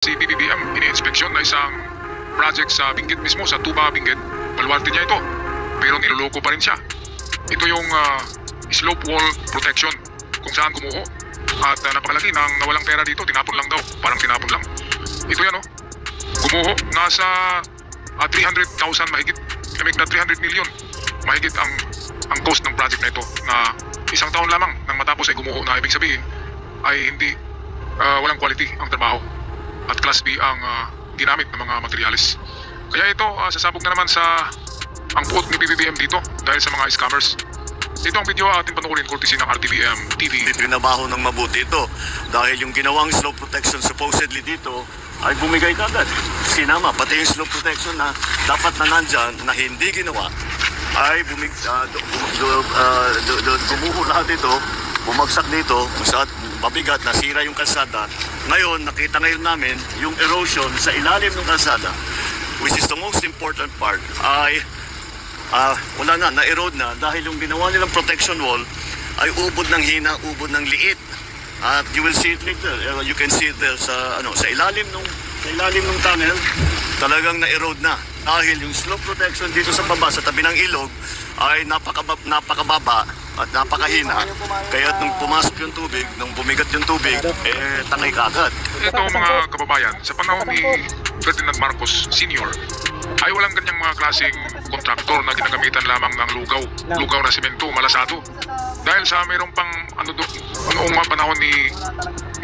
Si BBBM ini-inspeksyon na isang project sa Benguet mismo, sa Tuba, Benguet. Baluarte niya ito, pero niloloko pa rin siya. Ito yung slope wall protection kung saan gumuho. At napakalaki ng nawalang pera dito, tinapon lang daw, parang tinapon lang. Ito yan gumuho, nasa 300,000 mahigit, na 300 million mahigit ang cost ng project na ito, na isang taon lamang nang matapos ay gumuho, na ibig sabihin ay hindi walang quality ang trabaho at class B ang ginamit ng mga materyales. Kaya ito sasabog na naman sa ang puot ni BBBM dito dahil sa mga scammers. Ito ang video ating panoorin courtesy ng RTBM TV. Trinabaho ng mabuti ito dahil yung ginawang slope protection supposedly dito ay bumigay kagad. Sinama, pati yung slope protection na dapat na nandyan na hindi ginawa ay gumuho lahat ito, bumagsak dito, sa mabigat, nasira yung kalsada. Ngayon, nakita ngayon namin yung erosion sa ilalim ng kalsada, which is the most important part, ay wala na-erode na dahil yung ginawa nilang protection wall ay ubod ng hina, ubod ng liit. At you will see it later. You can see it there sa ilalim ng tunnel, talagang na-erode na. Dahil yung slope protection dito sa baba, sa tabi ng ilog, ay napakababa at napakahina. Kaya nung pumasok yung tubig, nung bumigat yung tubig, tangay kagad. Ito mga kababayan, sa panahon ni Ferdinand Marcos Sr. ay walang ganyang mga klaseng kontraktor na ginagamitan lamang ng lugaw na semento, malasado. Dahil sa mayroong pang noong mga panahon ni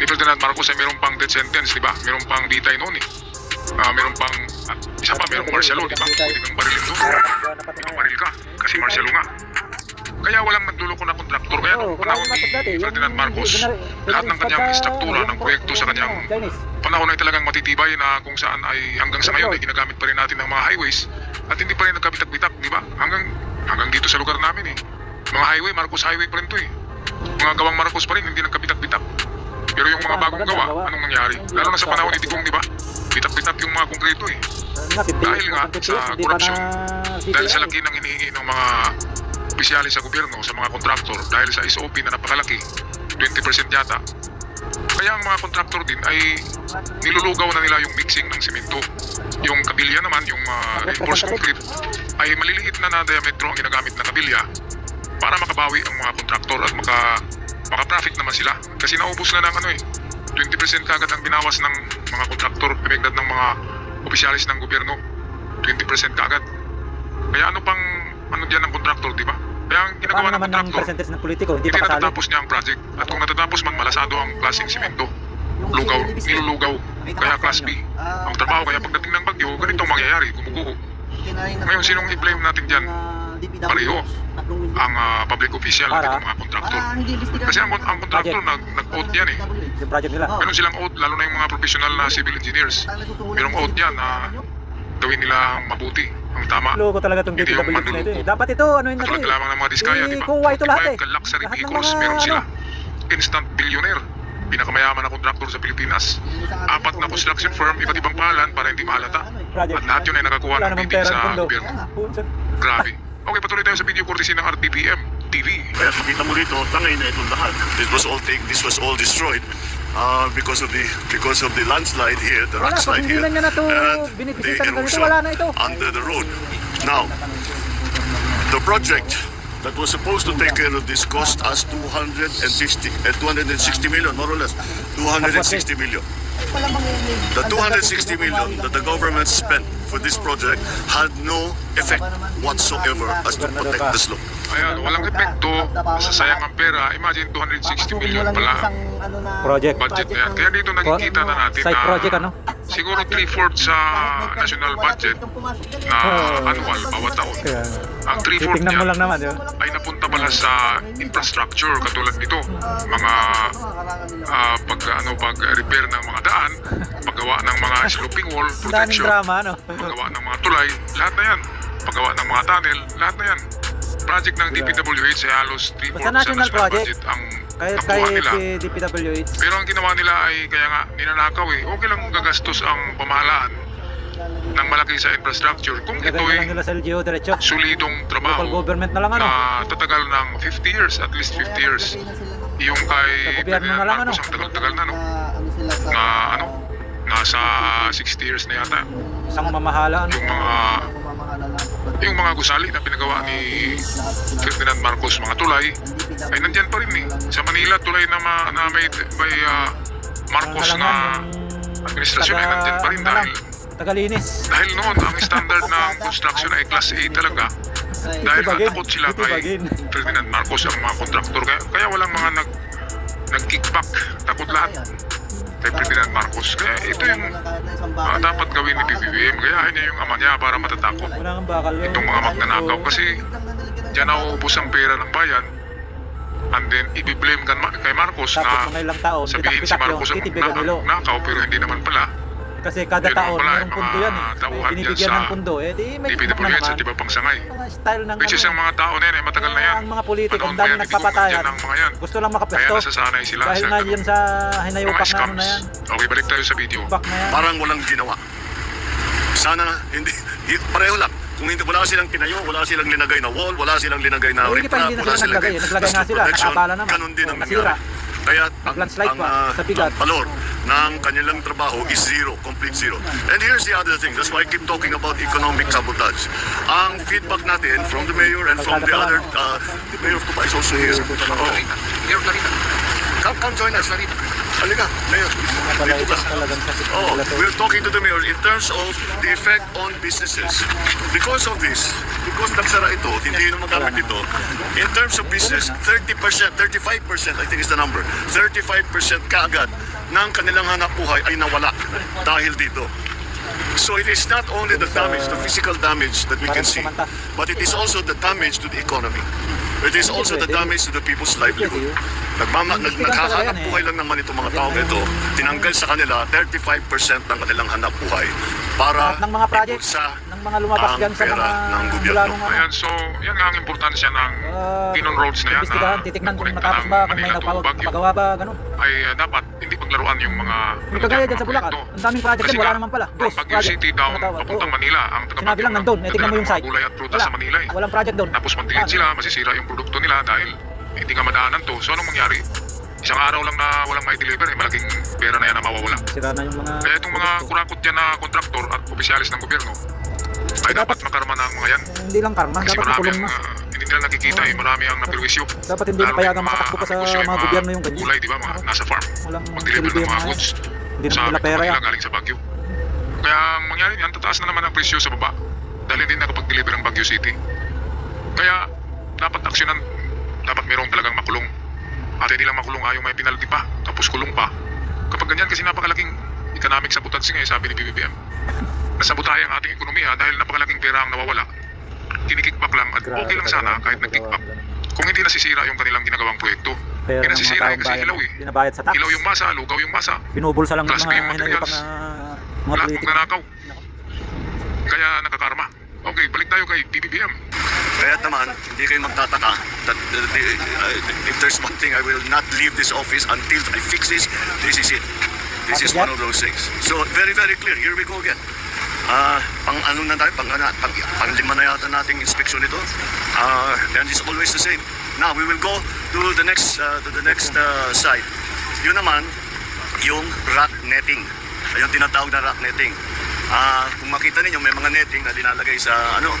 Ferdinand Marcos ay mayroong pang death sentence, di ba? Mayroong pang bitay noon mayroong pang isa pa, mayroong martial law, di ba? Pwede kang barilin doon. Pwede kang baril ka kasi martial law nga. Kaya walang nagluloko na kontraktor. Kaya noong panahon ni Ferdinand Marcos, lahat ng kanyang istruktura ng proyekto sa kanyang panahon ay talagang matitibay, na kung saan ay hanggang sa ngayon ay ginagamit pa rin natin ng mga highways at hindi pa rin nagkabitak-bitak, di ba? Hanggang dito sa lugar namin mga highway, Marcos Highway pa rin to mga gawang Marcos pa rin, hindi nagkabitak-bitak. Pero yung mga bagong gawa, anong nangyari? Lalo na sa panahon ni Digong, di ba? Bitak-bitak yung mga konkreto dahil nga sa korupsyon, dahil sa laki ng hinihingi ng mga opisyalis sa gobyerno sa mga kontraktor, dahil sa SOP na napakalaki, 20% yata. Kaya ang mga kontraktor din ay nilulugaw na nila yung mixing ng simento. Yung kabilya naman, yung reinforced concrete, ay maliliit na diametro ang ginagamit na kabilya para makabawi ang mga kontraktor at maka-profit naman sila. Kasi naubos na ng 20% kagad ang binawas ng mga kontraktor, pemegdad ng mga opisyalis ng gobyerno, 20% kagad. Kaya ano diyan ng kontraktor, di ba? Kaya ang ginagawa ng kontraktor, ng politiko, hindi natatapos niya ang project. At kung natatapos man, malasado ang klaseng simento, nilulugaw, kaya class B ang trabaho. Kaya pagdating ng bagyo, ganito ang mangyayari, gumuguho. Ngayon, sinong i-blame natin dyan? Pareho ang public official at itong mga kontraktor. Kasi ang kontraktor nag-oath yan yung project nila. Meron silang oath, lalo na yung mga professional na civil engineers. Merong oath yan na gawin nila ang mabuti, ang tama. Loko talaga itong DPWH na ito Dapat ito, katulad lamang ng mga diskaya, di ba? Kuha ito lahat Luxury vehicles, meron sila. Instant billionaire, pinakamayaman na kontraktor sa Pilipinas. 4 na construction firm, iba't ibang pangalan para hindi mahalata. At lahat yun ay nakakuha ng bidding sa gobyerno. Grabe. Okay, patuloy tayo sa video courtesy ng RTBM TV. Kaya makita mo dito, tangay na itong lahat. This was all destroyed because of the landslide here, the rock slide here, and the erosion under the road. Now, the project that was supposed to take care of this cost us 260 million, more or less, 260 million. The 260 million that the government spent for this project had no effect whatsoever as to protect the slope. Ayan, walang epekto, sasayang ang pera. Imagine 260 million pala project budget na yan. Kaya dito nakikita na natin side project siguro 3/4 sa national budget na annual bawat taon. Ang 3/4 niya ay napunta pala sa infrastructure katulad nito, mga pag-repair ng mga daan, paggawa ng mga sloping wall protection, paggawa ng mga tulay, lahat na yan, paggawa ng mga tunnel, lahat na yan. Project ng DPWH ay halos 3/4 sa national budget ang nakuha nila. Pero ang ginawa nila ay kaya nga ninanakaw okay lang gagastos ang pamahalaan ng malaki sa infrastructure kung ito'y solidong trabaho na tatagal ng 50 years, at least 50 years. Yung kay Ferdinand Marcos ang tagal-tagal na nasa 60 years na yata. Isang mamahalaan. Yung mga gusali na pinagawa ni Ferdinand Marcos, mga tulay, ay nandyan pa rin eh. Sa Manila, tulay na may Marcos na administrasyon ay nandyan pa rin Tagalinis. dahil noon ang standard ng construction ay class A talaga. Dahil takot sila kay Ferdinand Marcos ang mga kontraktor. Kaya walang mga nag-kickback. Takot lahat kay Ferdinand Marcos. Kaya ito yung dapat gawin ni PBBM. Gayahin niya yung ama niya para matatakot Wala kang bakal yun. itong mga magnanakaw. Kasi dyan nauubos ang pera ng bayan. And then i-blame kay Marcos Tapos na mga ilang taon, sabihin si pitak-pitak Marcos yung ang titibigan nilo. magnanakaw pero hindi naman pala. Kasi kada Yun taon, pala, mayroong pundo yan eh. mga tauhan Binibigyan dyan ng sa pundo. Eh di may tipak na DPWH naman. at iba pang sangay. Mga style ng Which is ang mga tao na yan, matagal na yan. Ang mga politik, Panahon ang pa dami yan, nagpapatayan. dyan ang mga yan. Gusto lang Kaya makapwesto. nasasanay sila Dahil sa nga ganun. yan sa mga hinayupak na ano scams. na yan. Okay, balik tayo sa video. Back na yan. Parang walang ginawa. Sana hindi pareho lang. Kung hindi, wala silang tinayo, wala silang linagay na wall, wala silang linagay na Hindi pa, hindi na sila naglagay. Naglagay nga sila, nakapala naman. Ganun din ang Nasira. nangyari. Kaya Nag-landslide pa sa bigat. ang valor ng kanilang trabaho is zero, complete zero. And here's the other thing, that's why I keep talking about economic sabotage. Ang feedback natin from the mayor and from the other, the mayor of Tupa is also here. Mayor Clarita. Come join us, Larita. Halika, mayor. Dito ka. Talagang sakit. Oh, we're talking to the mayor in terms of the effect on businesses. Because of this, because nagsara ito, hindi na magamit ito, in terms of business, 30%, 35%, I think is the number, 35% kaagad ng kanilang hanap buhay ay nawala dahil dito. So it is not only the damage, the physical damage that we can see, but it is also the damage to the economy. It is also the damage to the people's livelihood. Naghahanap buhay lang naman itong mga tao ito. Tinanggal sa kanila 35% ng kanilang hanap buhay para Lahat ng mga project, sa ng mga lumabas ang dyan sa pera mga ng gobyerno. mula nung ano. Ayan, so yan nga ang importansya ng Pinon Roads na yan Imbestigahan, na titignan kung nagkonekta matapos ng ba, kung may Manila to Baguio napagawa ba, ganun. ay dapat hindi paglaruan yung mga Yung kagaya dyan sa Bulacan, ang daming project Kasi dyan, wala nga, naman pala. from Baguio City down papuntang Manila ang Sinabi lang nandun, tingnan mo yung site. gulay at prutas Wala, sa Manila eh. walang project doon. Tapos magdilit sila, masisira yung produkto nila dahil hindi nga madaanan to. So anong mangyari? Isang araw lang na walang may deliver, malaking pera na yan na mawawala. Sira na yung mga... Kaya itong mga kurakot dyan na kontraktor at opisyalis ng gobyerno ay dapat makarma na ang mga yan. Hindi lang karma, Kasi dapat marami makulong ang na. hindi nila nakikita eh, marami ang napirwisyo. Dapat hindi Lalo payagang yung makatakbo pa sa negosyo, mga gobyerno yung ganyan. gulay, di ba? Mga nasa farm. Walang Mag-deliver ng silbi yung mga mga goods. Hindi Sa naman nila pera yan. Manila galing sa Baguio. Kaya ang mangyari niyan, tataas na naman ang presyo sa baba dahil hindi nakapag-deliver ng Baguio City. Kaya dapat aksyonan, dapat mayroong talagang makulong. At hindi lang makulong yung may penalty pa, tapos kulong pa. Kapag ganyan kasi napakalaking economic sabotage nga sabi ni BBM. Nasabotahe ang ating ekonomiya dahil napakalaking pera ang nawawala. Kinikickback lang at okay lang sana kahit nag-kickback. Kung hindi nasisira yung kanilang ginagawang proyekto. Pero Hindi ng mga nasisira taong kasi bayan, ilaw eh. binabayad sa tax. Ilaw yung masa, lugaw yung masa. Binubulsa lang ng Plus mga yung hinayupak materials. na mga Lahat politik. magnanakaw. Kaya nakakarma. Okay, balik tayo kay BBM. Kaya naman, hindi kayo magtataka that if there's one thing I will not leave this office until I fix this, this is it. This is one of those things. So very, very clear. Here we go again. Pang ano na tayo, pang lima na yata nating inspection ito. And it's always the same. Now we will go to the next side. Yun naman, yung rock netting. Yung tinatawag na rock netting. Kung makita ninyo, may mga netting na dinalagay sa ano.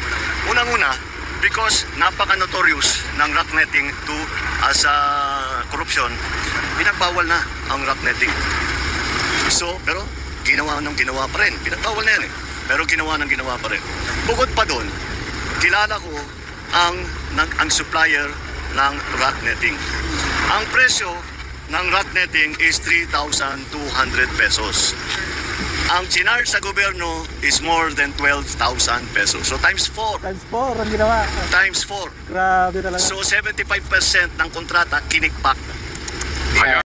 Unang-una, because napaka-notorious ng rock netting to sa corruption, pinagbawal na ang rock netting. So, pero ginawa pa rin. Pinagbawal na yan eh. Pero ginawa pa rin. Bukod pa doon, kilala ko ang supplier ng rock netting. Ang presyo ng rock netting is 3,200 pesos. Ang chinarge sa gobyerno is more than 12,000 pesos. So times 4. Times 4 ang ginawa. Times 4. Grabe talaga. So 75% ng kontrata kinikpak. Ayan.